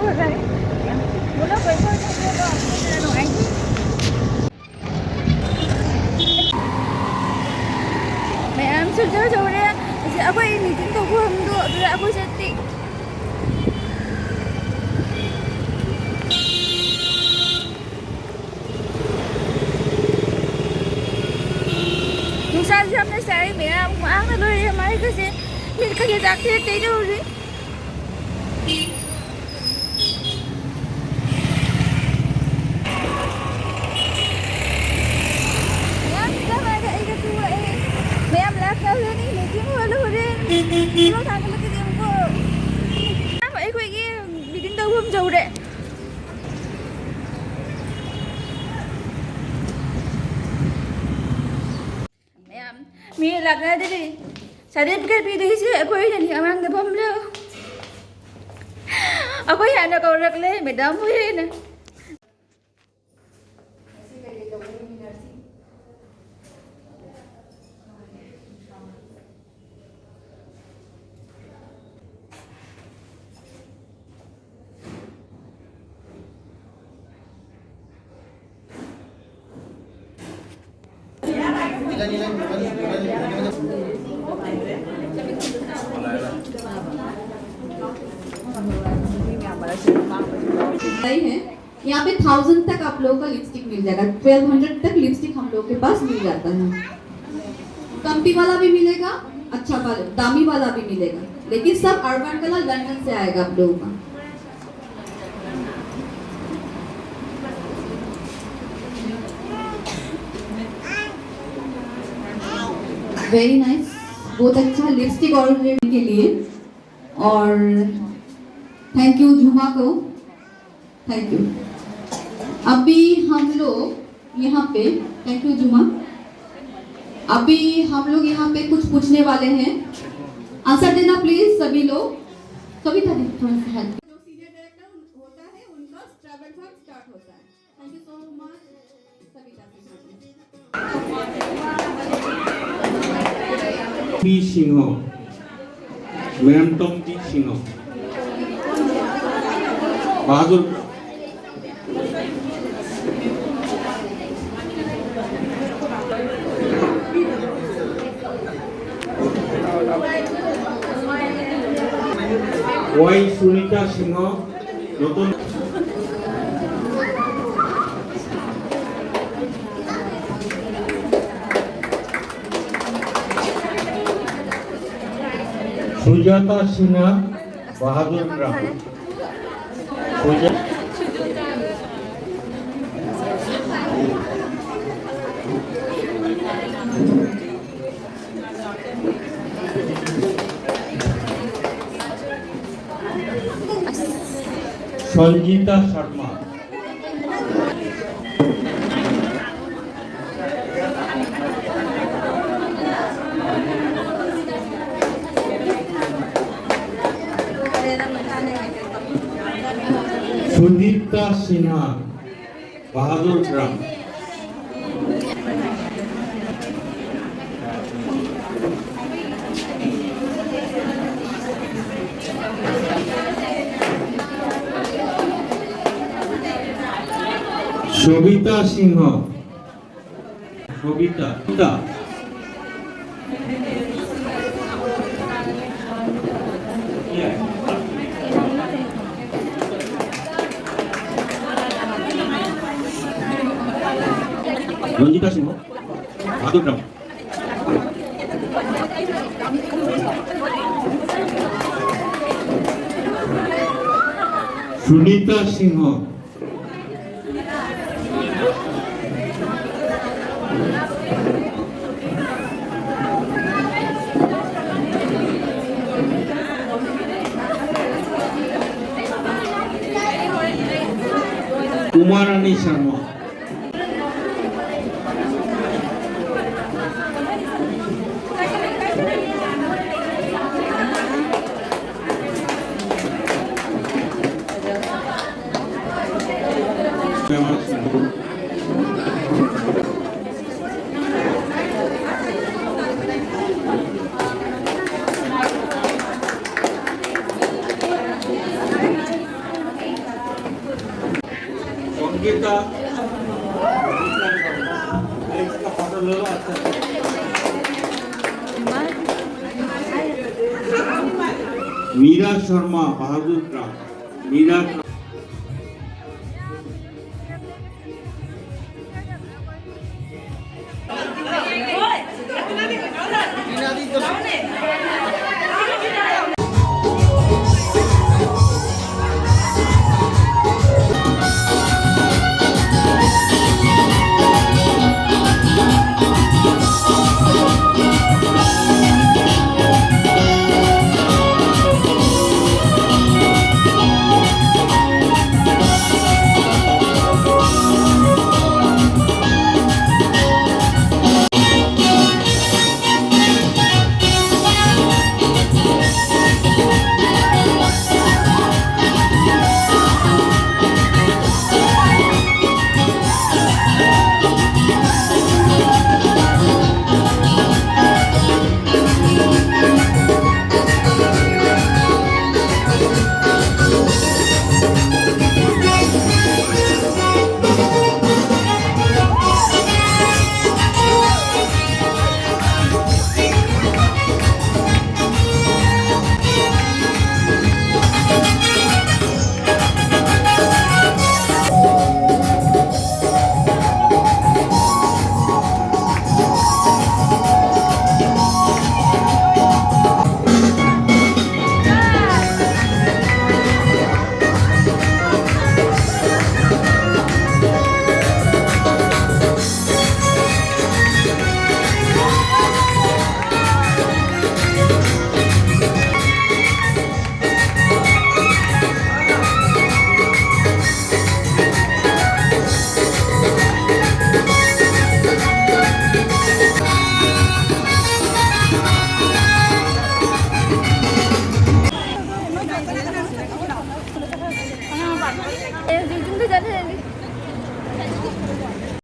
nungaikhare. Wala ko ito ano angki. Ma'am sir jawre ako meeting to ko hamdo dura ako seti. साथ हमने सारी मेरा आँख लो रही हमारे घर से मिल कर ये जाते हैं तेज हो रही मैं हम लाख कर रहे नहीं लेकिन वो वाले हो रहे लोग खाने लगे थे उनको एक कोई ये बिगिन तो हम जाऊ रहे मी लागना दे सर्टिफिकेट भी दी से कोई नहीं अमंग दे बम लो कोई है ना को रख ले मैडम हुई ना है यहाँ पे 1000 तक आप लोगों का लिपस्टिक मिल जाएगा 1200 तक लिपस्टिक हम लोग के पास मिल जाता है कम्पी वाला भी मिलेगा अच्छा वाला दामी वाला भी मिलेगा लेकिन सब अर्बन कलर लंदन से आएगा आप लोगों का वेरी नाइस बहुत अच्छा लिपस्टिक ऑर्डर के लिए और थैंक यू झुमा को थैंक यू अभी हम लोग यहाँ पे थैंक यू जुमा अभी हम लोग यहाँ पे कुछ पूछने वाले हैं आंसर देना प्लीज सभी लोग सभी था थोड़ा सा हेल्प जो सीनियर डायरेक्टर होता है उनका ट्रैवल वर्क स्टार्ट होता है थैंक यू सो मच सभी T Singh ma'am T Singh Bahadur Y Sunita Singh নতুন সুজাতা সিনহা বাহাদুর গ্রাম संजीता शर्मा सुदीप्ता सिन्हा बहादुर ग्राम शोभिता सिंह शोभिता रंजिता सिंह बहादुर ग्राम सुनीता सिंह कुमारानी शर्मा नचिकेता इसका फोटो ले लो अच्छा मीरा शर्मा बहादुर ग्राम मीरा Ini